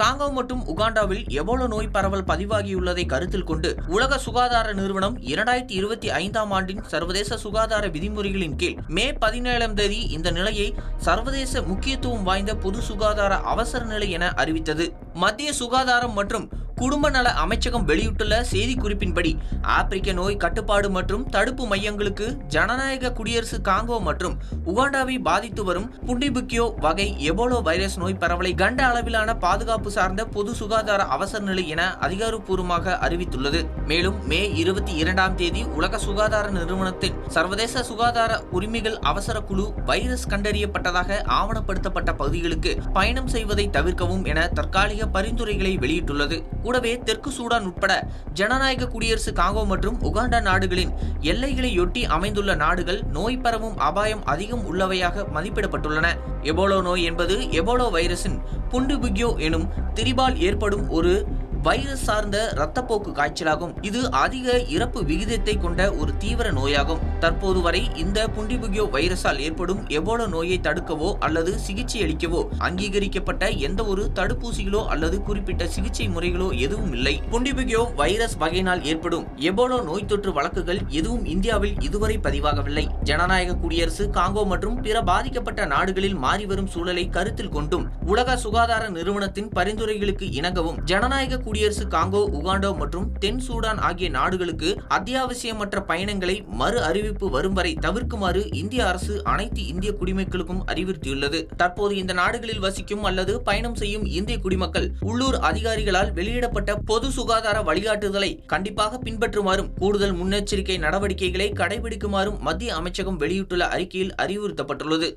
Congo மற்றும் உகாண்டாவில் Ebola நோய் பரவல் பதிவாகியுள்ளதை கருத்தில் கொண்டு உலக சுகாதார நிறுவனம் 2025ஆம் ஆண்டின் சர்வதேச சுகாதார விதிமுறைகளின் கீழ் மே 17ஆம் தேதி இந்த நிலையை சர்வதேச முக்கியத்துவம் வாய்ந்த பொது சுகாதார அவசர நிலை என அறிவித்தது. மத்திய சுகாதாரம் மற்றும் குடும்ப நல அமைச்சகம் வெளியிட்டுள்ள செய்திக்குறிப்பின்படி ஆப்பிரிக்க நோய் கட்டுப்பாடு மற்றும் தடுப்பு மையங்களுக்கு ஜனநாயக குடியரசு காங்கோ மற்றும் உகாண்டாவை பாதித்து வரும் புண்டிபுக்கியோ வகை எபோலா வைரஸ் நோய் பரவலை கண்ட அளவிலான பாதுகாப்பு சார்ந்த பொது சுகாதார அவசர நிலை என அதிகாரப்பூர்வமாக அறிவித்துள்ளது. மேலும் மே 22ஆம் தேதி உலக சுகாதார நிறுவனத்தின் சர்வதேச சுகாதார உரிமைகள் அவசர குழு வைரஸ் கண்டறியப்பட்டதாக ஆவணப்படுத்தப்பட்ட பகுதிகளுக்கு பயணம் செய்வதை தவிர்க்கவும் என தற்காலிக பரிந்துரைகளை வெளியிட்டுள்ளது. கூடவே தெற்கு சூடான் உட்பட ஜனநாயக குடியரசு காங்கோ மற்றும் உகாண்டா நாடுகளின் எல்லைகளையொட்டி அமைந்துள்ள நாடுகள் நோய் பரவும் அபாயம் அதிகம் உள்ளவையாக மதிப்பிடப்பட்டுள்ளன. எபோலா நோய் என்பது எபோலா வைரஸின் புண்டிபுக்கியோ எனும் திரிபால் ஏற்படும் ஒரு வைரஸ் சார்ந்த இரத்தப்போக்கு காய்ச்சலாகும். இது அதிக இறப்பு விகிதத்தை கொண்ட ஒரு தீவிர நோயாகும். தற்போது வரை இந்த புண்டிபுக்கியோ வைரஸால் ஏற்படும் எபோலா நோயை தடுக்கவோ அல்லது சிகிச்சை அளிக்கவோ அங்கீகரிக்கப்பட்ட எந்த ஒரு தடுப்பூசிகளோ அல்லது குறிப்பிட்ட சிகிச்சை முறைகளோ எதுவும் இல்லை. புண்டிபுக்கியோ வைரஸ் வகையினால் ஏற்படும் எபோலா நோய் தொற்று வழக்குகள் எதுவும் இந்தியாவில் இதுவரை பதிவாகவில்லை. ஜனநாயக குடியரசு காங்கோ மற்றும் பிற பாதிக்கப்பட்ட நாடுகளில் மாறிவரும் சூழலை கருத்தில் கொண்டும் உலக சுகாதார நிறுவனத்தின் பரிந்துரைகளுக்கு இணங்கவும் ஜனநாயக குடியரசு காங்கோ, உகாண்டா மற்றும் தென் சூடான் ஆகிய நாடுகளுக்கு அத்தியாவசியமற்ற பயணங்களை மறு அறிவிப்பு வரும் வரை தவிர்க்குமாறு இந்திய அரசு அனைத்து இந்திய குடிமக்களுக்கும் அறிவுறுத்தியுள்ளது. தற்போது இந்த நாடுகளில் வசிக்கும் அல்லது பயணம் செய்யும் இந்திய குடிமக்கள் உள்ளூர் அதிகாரிகளால் வெளியிடப்பட்ட பொது சுகாதார வழிகாட்டுதலை கண்டிப்பாக பின்பற்றுமாறும் கூடுதல் முன்னெச்சரிக்கை நடவடிக்கைகளை கடைபிடிக்குமாறும் மத்திய அமைச்சகம் வெளியிட்டுள்ள அறிக்கையில் அறிவுறுத்தப்பட்டுள்ளது.